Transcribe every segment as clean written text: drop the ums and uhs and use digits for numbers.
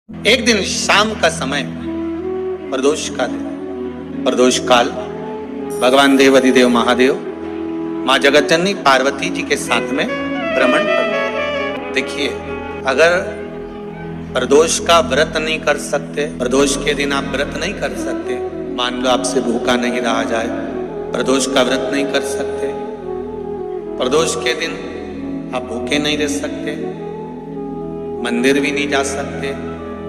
एक दिन शाम का समय, प्रदोष का दिन, प्रदोष काल, भगवान देव अधिदेव महादेव माँ जगत जननी पार्वती जी के साथ में भ्रमण कर। देखिए, अगर प्रदोष का व्रत नहीं कर सकते, प्रदोष के दिन आप व्रत नहीं कर सकते, मान लो आपसे भूखा नहीं रहा जाए, प्रदोष का व्रत नहीं कर सकते, प्रदोष के दिन आप भूखे नहीं रह सकते, मंदिर भी नहीं जा सकते,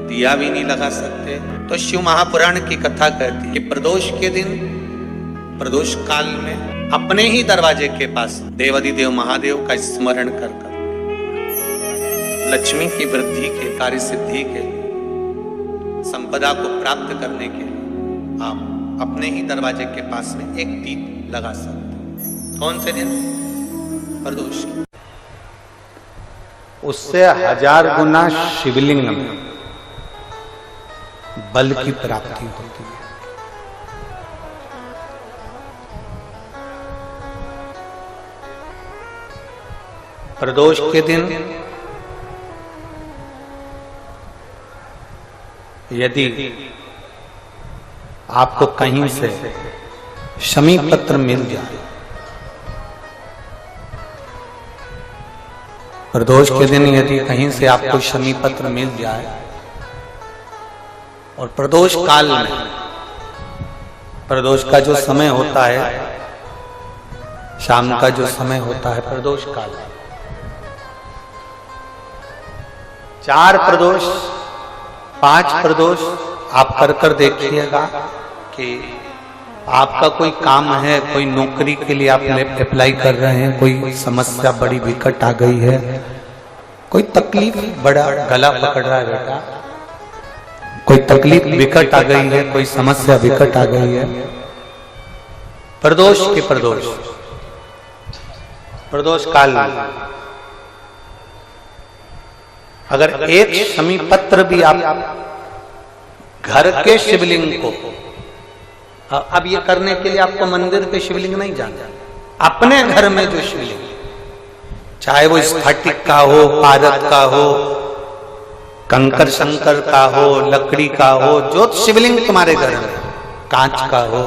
दिया भी नहीं लगा सकते, तो शिव महापुराण की कथा कहती है कि प्रदोष के दिन, प्रदोष काल में अपने ही दरवाजे के पास देवाधिदेव महादेव का स्मरण कर लक्ष्मी की वृद्धि के, कार्य सिद्धि के, संपदा को प्राप्त करने के लिए आप अपने ही दरवाजे के पास में एक दीप लगा सकते। कौन से दिन? प्रदोष। उससे 1000 गुना शिवलिंग में बल की प्राप्ति होती है। प्रदोष के दिन यदि आपको कहीं से शमी पत्र मिल जाए, प्रदोष के दिन यदि कहीं से आपको शमी पत्र मिल जाए और प्रदोष काल में, प्रदोष का जो समय होता है, शाम का जो समय होता है प्रदोष काल, 4 प्रदोष 5 प्रदोष आप कर देखिएगा कि आपका कोई काम है, कोई नौकरी के लिए आप अप्लाई कर रहे हैं, कोई समस्या बड़ी विकट आ गई है, कोई तकलीफ, बड़ा गला पकड़ रहा है बेटा, कोई तकलीफ विकट आ गई है, कोई समस्या विकट आ गई है, प्रदोष के प्रदोष काल में अगर एक शमी पत्र भी आप घर के शिवलिंग को, अब ये करने के लिए आपको मंदिर के शिवलिंग नहीं जाना, अपने घर में जो शिवलिंग, चाहे वो स्फटिक का हो, पारद का हो, कंकर शंकर का हो, लकड़ी का हो, जो शिवलिंग तुम्हारे घर में, कांच का हो,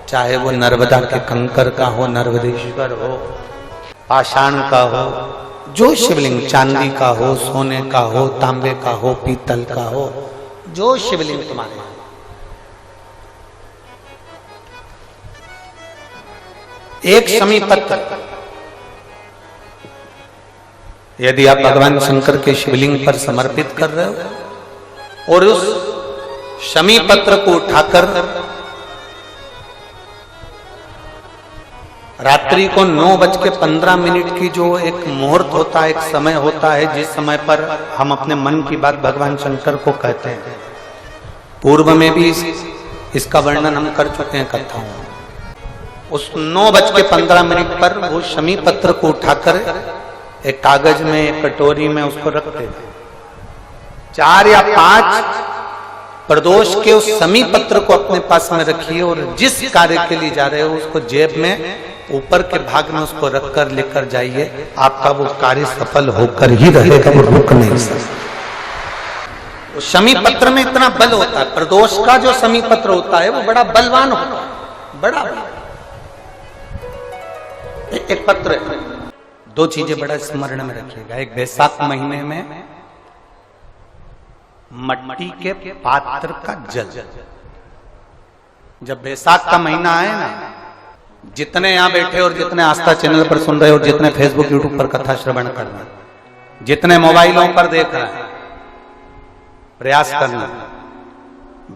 चाहे वो नर्मदा के कंकर का हो, नर्मदेश्वर हो, पाषाण का हो, जो शिवलिंग, चांदी का हो, सोने का हो, तांबे का हो, पीतल का हो, जो शिवलिंग तुम्हारे, एक शमी पत्र यदि आप भगवान शंकर के शिवलिंग पर समर्पित कर रहे हो और उस शमी पत्र को उठाकर रात्रि को 9:15 की जो एक मुहूर्त होता है, एक समय होता है, जिस समय पर हम अपने मन की बात भगवान शंकर को कहते हैं, पूर्व में भी इसका वर्णन हम कर चुके हैं कथाओं में, उस 9:15 पर वो शमी पत्र को उठाकर एक कागज में, एक कटोरी में उसको रखते थे। 4 या 5 प्रदोष के उस शमी पत्र को अपने पास में रखिए और जिस कार्य के लिए जा रहे हो उसको जेब में ऊपर के भाग में उसको रखकर लेकर जाइए, आपका वो कार्य सफल होकर ही रहेगा, वो रुक नहीं सकता। शमी पत्र में इतना बल होता है, प्रदोष का जो शमी पत्र होता है वो बड़ा बलवान होता है, बड़ा एक पत्र है। 2 चीजें बड़ा स्मरण में रखिएगा। एक, बैसाख महीने में मट्टी के पात्र का जल, जब बैसाख का महीना आए ना, जितने यहां बैठे और जितने आस्था चैनल पर सुन रहे और जितने फेसबुक यूट्यूब पर कथा श्रवण कर रहे, जितने मोबाइलों पर देख रहे हैं, प्रयास करना,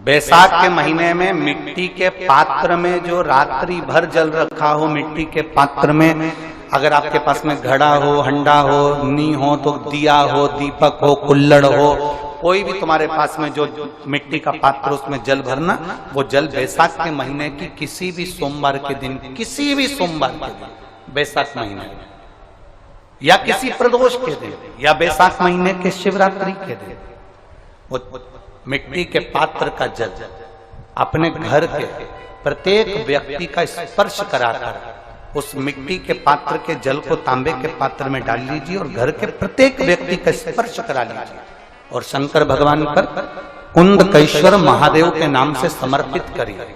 बैसाख के महीने में मिट्टी के पात्र में जो रात्रि भर जल रखा हो, मिट्टी के पात्र में, अगर आपके पास में घड़ा हो, हंडा हो, नी हो, तो दिया हो, दीपक हो, कुल्लड़ हो, कोई भी तुम्हारे पास में जो मिट्टी का पात्र, उसमें जल भरना। वो जल बैसाख के महीने की किसी भी सोमवार के दिन, किसी भी सोमवार के दिन, बैसाख महीने में, या किसी प्रदोष के दिन, या बैसाख महीने के शिवरात्रि के दिन, वो मिट्टी के पात्र का जल अपने घर के प्रत्येक व्यक्ति का स्पर्श कराकर उस मिट्टी के पात्र के जल को तांबे के पात्र में डाल लीजिए और घर के प्रत्येक व्यक्ति का स्पर्श करा लीजिए। और शंकर भगवान पर कुंडकेश्वर महादेव के नाम से समर्पित करिए।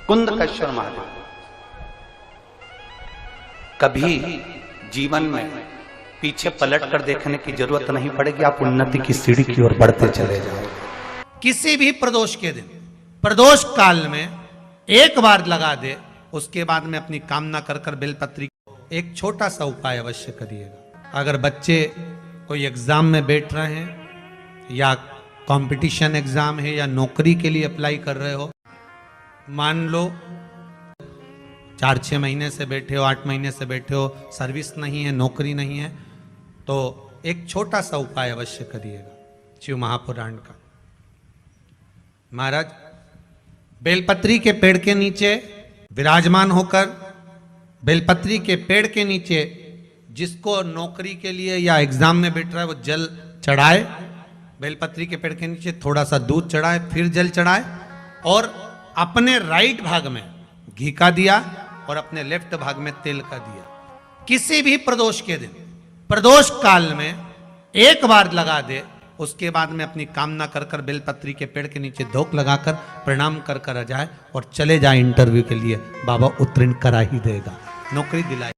कुंडकेश्वर महादेव। कभी जीवन में पीछे पलट कर देखने की जरूरत नहीं पड़ेगी, आप उन्नति की सीढ़ी की ओर बढ़ते चले जाओ। किसी भी प्रदोष के दिन, प्रदोष काल में एक बार लगा दे, उसके बाद में अपनी कामना कर कर बेलपत्री एक छोटा सा उपाय अवश्य करिएगा। अगर बच्चे कोई एग्जाम में बैठ रहे हैं या कंपटीशन एग्जाम है या नौकरी के लिए अप्लाई कर रहे हो, मान लो 4-6 महीने से बैठे हो, 8 महीने से बैठे हो, सर्विस नहीं है, नौकरी नहीं है, तो एक छोटा सा उपाय अवश्य करिएगा शिव महापुराण का। महाराज बेलपत्री के पेड़ के नीचे विराजमान होकर, बेलपत्री के पेड़ के नीचे जिसको नौकरी के लिए या एग्जाम में बैठ रहा है वो जल चढ़ाए, बेलपत्री के पेड़ के नीचे थोड़ा सा दूध चढ़ाए, फिर जल चढ़ाए और अपने राइट भाग में घी का दिया और अपने लेफ्ट भाग में तेल का दिया। किसी भी प्रदोष के दिन, प्रदोष काल में एक बार लगा दे, उसके बाद में अपनी कामना कर कर बेलपत्री के पेड़ के नीचे धोख लगाकर प्रणाम कर कर आ जाए और चले जाए इंटरव्यू के लिए, बाबा उत्तीर्ण करा ही देगा, नौकरी दिलाए।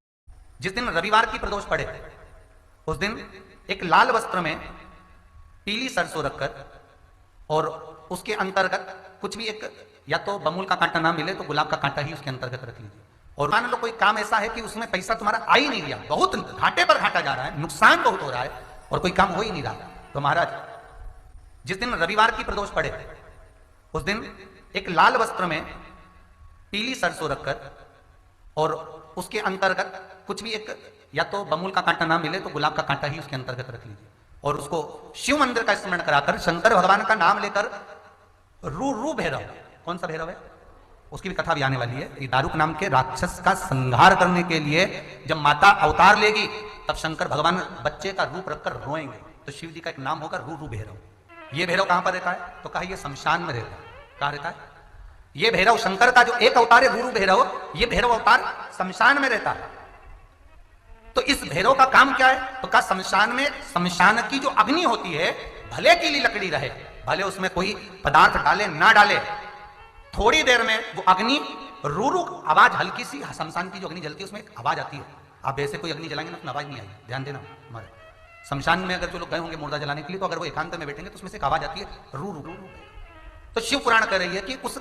जिस दिन रविवार की प्रदोष पड़े उस दिन एक लाल वस्त्र में पीली सरसों रखकर और उसके अंतर्गत कुछ भी एक, या तो बमूल का कांटा ना मिले तो गुलाब का कांटा ही उसके अंतर्गत रख लीजिए। और मान लो कोई काम ऐसा है कि उसमें पैसा तुम्हारा आ ही नहीं रहा, बहुत घाटे पर घाटा जा रहा है, नुकसान बहुत हो रहा है और कोई काम हो ही नहीं रहा, तो महाराज जिस दिन रविवार की प्रदोष पड़े उस दिन एक लाल वस्त्र में पीली सरसों रखकर और उसके अंतर्गत कुछ भी एक, या तो बमूल का कांटा ना मिले तो गुलाब का कांटा ही उसके अंतर्गत रख लीजिए और उसको शिव मंदिर का स्मरण कराकर शंकर भगवान का नाम लेकर रू भैरव, कौन सा भैरव है उसकी भी कथा भी आने वाली है। ये दारुक नाम के राक्षस का संहार करने के लिए जब माता अवतार लेगी तब शंकर भगवान बच्चे का रूप रखकर रोएंगे, तो शिव जी का एक नाम होगा रू भैरव। ये भैरव कहां पर रहता है तो कहा ये शमशान में रहता है। कहां रहता है ये भैरव? शंकर का जो एक अवतार है रू भैरव, ये भैरव अवतार शमशान में रहता है। तो इस भैरव का काम क्या है तो कहा शमशान में, शमशान की जो अग्नि होती है भले की लकड़ी रहे, भले उसमें कोई पदार्थ डाले ना डाले, थोड़ी देर में वो अग्नि रू आवाज, हल्की सी शमशान की जो अग्नि जलती है उसमें एक आवाज आती है। आप ऐसे कोई अग्नि जलाएंगे ना तो आवाज नहीं आएगी, ध्यान देना। हमारे शमशान में अगर जो लोग गए होंगे मुर्दा जलाने के लिए, तो अगर वो एकांत में बैठेंगे तो उसमें से एक आवाज आती है रू रू। तो शिव पुराण कह रही है कि उस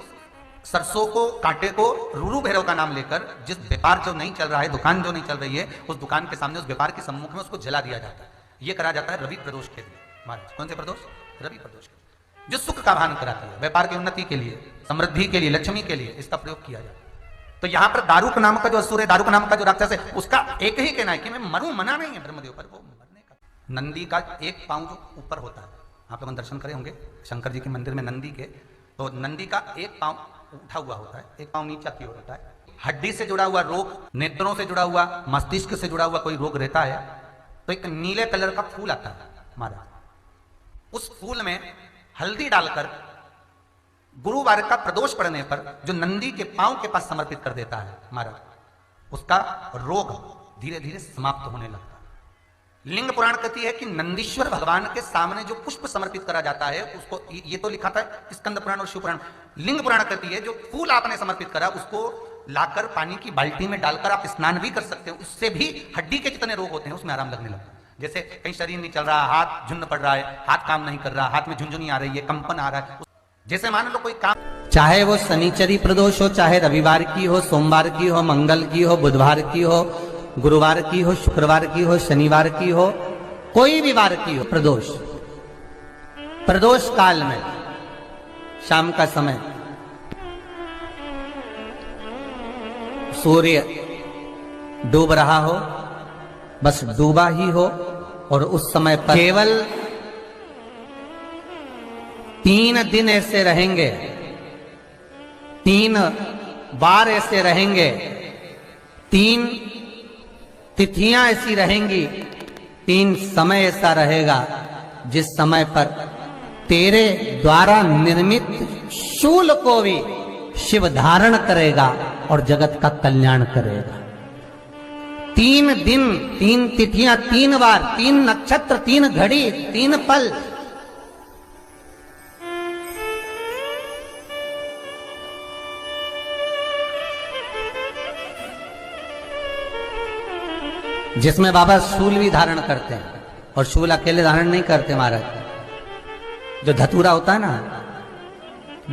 सरसों को, कांटे को रू भैरव का नाम लेकर जिस व्यापार जो नहीं चल रहा है, दुकान जो नहीं चल रही है, उस दुकान के सामने, उस व्यापार के सम्मुख में उसको जला दिया जाता है। ये करा जाता है रवि प्रदोष के दिन। महाराज कौन से प्रदोष? रवि प्रदोष के, जो सुख का भान कराती है, व्यापार की उन्नति के लिए, समृद्धि के लिए, लक्ष्मी के लिए इसका प्रयोग किया जाता है। तो यहां पर दारुक नाम का जो असुर है, दारुक नाम का जो राक्षस है, उसका एक ही कहना है कि मैं मरूं, मना नहीं है ब्रह्मदेव पर, वो मरने का। नंदी का एक पांव जो ऊपर होता है, आप लोग दर्शन करे होंगे शंकर जी के मंदिर में नंदी के, तो नंदी का एक पांव उठा हुआ होता है, एक पांव नीचे की ओर होता है। हड्डी से जुड़ा हुआ रोग, नेत्रों से जुड़ा हुआ, मस्तिष्क से जुड़ा हुआ कोई रोग रहता है तो एक नीले कलर का फूल आता है महाराज, उस फूल में हल्दी डालकर गुरुवार का प्रदोष पड़ने पर जो नंदी के पांव के पास समर्पित कर देता है महाराज, उसका रोग धीरे धीरे समाप्त होने लगता है। लिंग पुराण कहती है कि नंदीश्वर भगवान के सामने जो पुष्प समर्पित करा जाता है उसको, ये तो लिखा था स्कंद पुराण और शिव पुराण। लिंग पुराण कहती है जो फूल आपने समर्पित करा उसको लाकर पानी की बाल्टी में डालकर आप स्नान भी कर सकते हो, उससे भी हड्डी के जितने रोग होते हैं उसमें आराम लगने लगता है। जैसे कहीं शरीर नहीं चल रहा, हाथ झुन्न पड़ रहा है, हाथ काम नहीं कर रहा, हाथ में झुंझुनी आ रही है, कंपन आ रहा है, जैसे मान लो कोई काम, चाहे वो शनिचरी प्रदोष हो, चाहे रविवार की हो, सोमवार की हो, मंगल की हो, बुधवार की हो, गुरुवार की हो, शुक्रवार की हो, शनिवार की हो, कोई भी वार की हो, प्रदोष, प्रदोष काल में शाम का समय सूर्य डूब रहा हो, बस डूबा ही हो, और उस समय पर केवल 3 दिन ऐसे रहेंगे, 3 बार ऐसे रहेंगे, 3 तिथियां ऐसी रहेंगी, 3 समय ऐसा रहेगा जिस समय पर तेरे द्वारा निर्मित शूल को भी शिव धारण करेगा और जगत का कल्याण करेगा। 3 दिन, 3 तिथियां, 3 बार, 3 नक्षत्र, 3 घड़ी, 3 पल। जिसमें बाबा शूल भी धारण करते हैं, और शूल अकेले धारण नहीं करते महाराज। जो धतूरा होता है ना,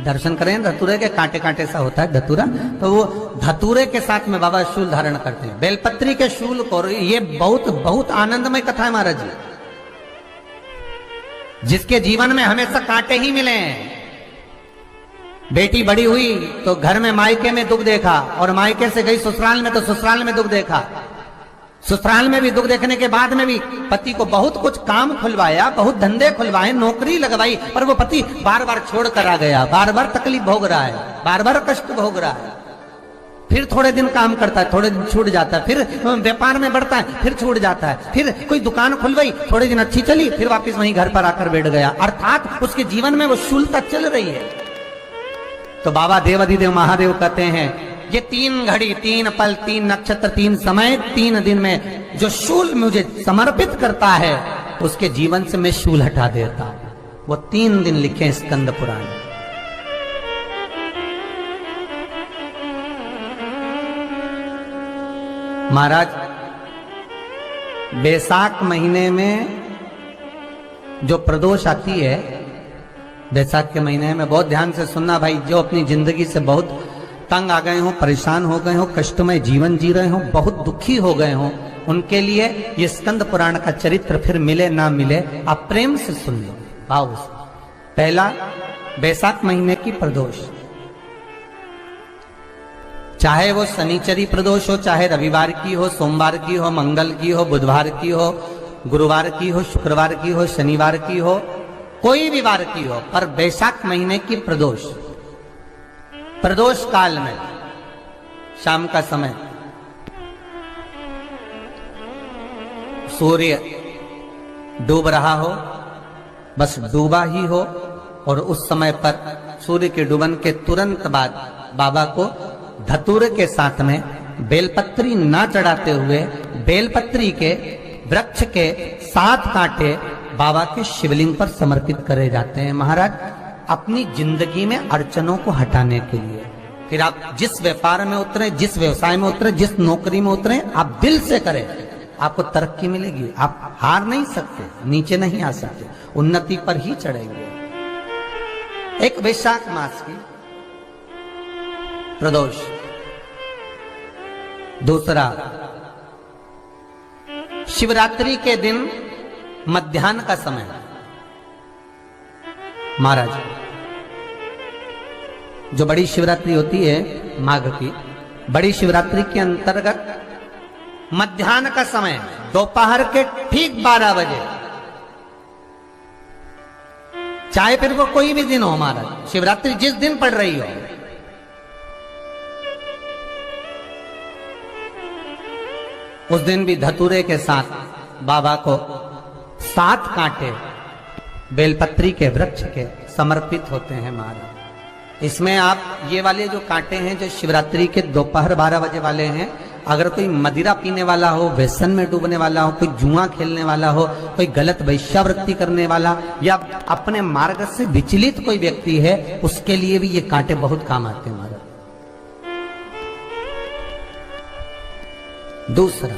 दर्शन करें धतूरे के, कांटे कांटे सा होता है धतूरा, तो वो धतूरे के साथ में बाबा शूल धारण करते हैं, बेलपत्री के शूल को। ये बहुत बहुत आनंदमय कथा है महाराज जी। जिसके जीवन में हमेशा कांटे ही मिले हैं। बेटी बड़ी हुई तो घर में मायके में दुख देखा, और मायके से गई ससुराल में तो ससुराल में दुख देखा। ससुराल में भी दुख देखने के बाद में भी पति को बहुत कुछ काम खुलवाया, बहुत धंधे खुलवाए, नौकरी लगवाई, पर वो पति बार बार छोड़ कर आ गया, बार बार तकलीफ भोग रहा है, बार बार कष्ट भोग रहा है। फिर थोड़े दिन काम करता है, थोड़े दिन छूट जाता है, फिर व्यापार में बढ़ता है, फिर छूट जाता है, फिर कोई दुकान खुलवाई, थोड़े दिन अच्छी चली, फिर वापस वहीं घर पर आकर बैठ गया। अर्थात उसके जीवन में वो शूलता चल रही है। तो बाबा देवाधिदेव महादेव कहते हैं, ये 3 घड़ी, 3 पल, 3 नक्षत्र, 3 समय, 3 दिन में जो शूल मुझे समर्पित करता है, उसके जीवन से मैं शूल हटा देता हूं। वो 3 दिन लिखे स्कंद पुराण। महाराज, बैसाख महीने में जो प्रदोष आती है, बैसाख के महीने में बहुत ध्यान से सुनना भाई, जो अपनी जिंदगी से बहुत तंग आ गए हो, परेशान हो गए हो, कष्टमय जीवन जी रहे हो, बहुत दुखी हो गए हो, उनके लिए ये स्कंद पुराण का चरित्र फिर मिले ना मिले, आप प्रेम से सुन लो भाव से। पहला, बैसाख महीने की प्रदोष, चाहे वो शनिचरी प्रदोष हो, चाहे रविवार की हो, सोमवार की हो, मंगल की हो, बुधवार की हो, गुरुवार की हो, शुक्रवार की हो, शनिवार की हो, कोई भी वार की हो, पर बैसाख महीने की प्रदोष, प्रदोष काल में शाम का समय सूर्य डूब रहा हो, बस डूबा ही हो, और उस समय पर सूर्य के डूबन के तुरंत बाद बाबा को धतूरे के साथ में बेलपत्री ना चढ़ाते हुए, बेलपत्री के वृक्ष के 7 कांटे बाबा के शिवलिंग पर समर्पित करे जाते हैं महाराज, अपनी जिंदगी में अड़चनों को हटाने के लिए। फिर आप जिस व्यापार में उतरे, जिस व्यवसाय में उतरे, जिस नौकरी में उतरे, आप दिल से करें, आपको तरक्की मिलेगी। आप हार नहीं सकते, नीचे नहीं आ सकते, उन्नति पर ही चढ़ेंगे। एक वैशाख मास की प्रदोष। दूसरा, शिवरात्रि के दिन मध्याह्न का समय महाराज, जो बड़ी शिवरात्रि होती है माघ की, बड़ी शिवरात्रि के अंतर्गत मध्याह्न का समय, दोपहर के ठीक 12 बजे, चाहे फिर वो कोई भी दिन हो महाराज, शिवरात्रि जिस दिन पड़ रही हो, उस दिन भी धतूरे के साथ बाबा को 7 कांटे बेलपत्री के वृक्ष के समर्पित होते हैं महाराज। इसमें आप ये वाले जो कांटे हैं, जो शिवरात्रि के दोपहर 12 बजे वाले हैं, अगर कोई मदिरा पीने वाला हो, व्यसन में डूबने वाला हो, कोई जुआ खेलने वाला हो, कोई गलत वैश्यावृत्ति करने वाला, या अपने मार्ग से विचलित कोई व्यक्ति है, उसके लिए भी ये कांटे बहुत काम आते हैं महाराज। दूसरा,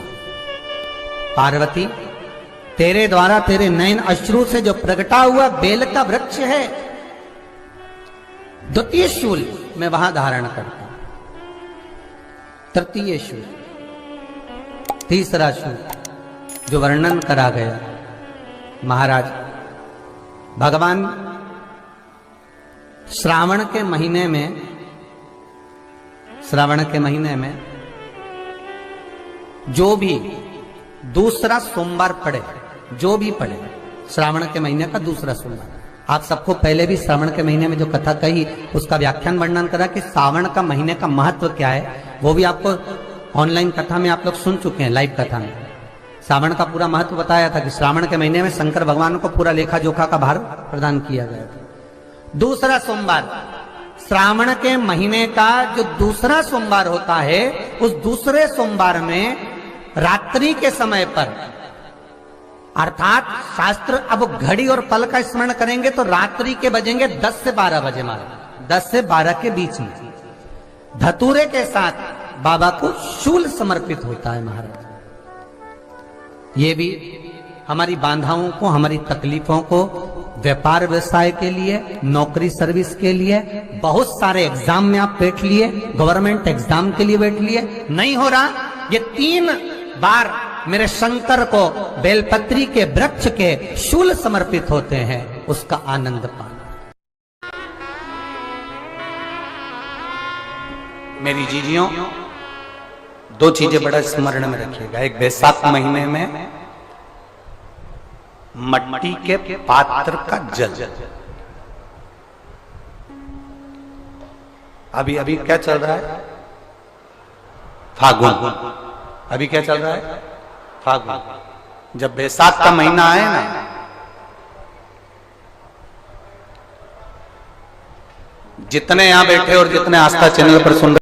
पार्वती, तेरे द्वारा तेरे नयन अश्रु से जो प्रगटा हुआ बेल का वृक्ष है, द्वितीय शूल मैं वहां धारण करता हूं, तृतीय शूल, तीसरा शूल जो वर्णन करा गया महाराज, भगवान श्रावण के महीने में जो भी दूसरा सोमवार पड़े, जो भी पड़े, श्रावण के महीने का दूसरा सोमवार, आप सबको पहले भी श्रावण के महीने में जो कथा कही उसका व्याख्यान वर्णन करा कि श्रावण का महीने का महत्व क्या है, वो भी आपको ऑनलाइन कथा में आप लोग सुन चुके हैं, लाइव कथा में श्रावण का पूरा महत्व बताया था कि श्रावण के महीने में शंकर भगवान को पूरा लेखा जोखा का भार प्रदान किया गया था। दूसरा सोमवार, श्रावण के महीने का जो दूसरा सोमवार होता है, उस दूसरे सोमवार में रात्रि के समय पर, अर्थात शास्त्र अब घड़ी और पल का स्मरण करेंगे तो रात्रि के बजेंगे 10 से 12 बजे महाराज, 10 से 12 के बीच में धतूरे के साथ बाबा को शूल समर्पित होता है महाराज। ये भी हमारी बाधाओं को, हमारी तकलीफों को, व्यापार व्यवसाय के लिए, नौकरी सर्विस के लिए, बहुत सारे एग्जाम में आप बैठ लिए, गवर्नमेंट एग्जाम के लिए बैठ लिए, नहीं हो रहा, ये 3 बार मेरे शंकर को बेलपत्री के वृक्ष के शूल समर्पित होते हैं, उसका आनंद पाना। मेरी जीजियों, 2 चीजें बड़ा स्मरण में रखिएगा। एक, बैसाख महीने में मट्टी के पात्र का जल, अभी क्या चल रहा है? फागुन। अभी क्या चल रहा है? फागुन। जब बैसाख का महीना आए ना, जितने यहां बैठे और जितने आस्था चैनल पर सुन रहे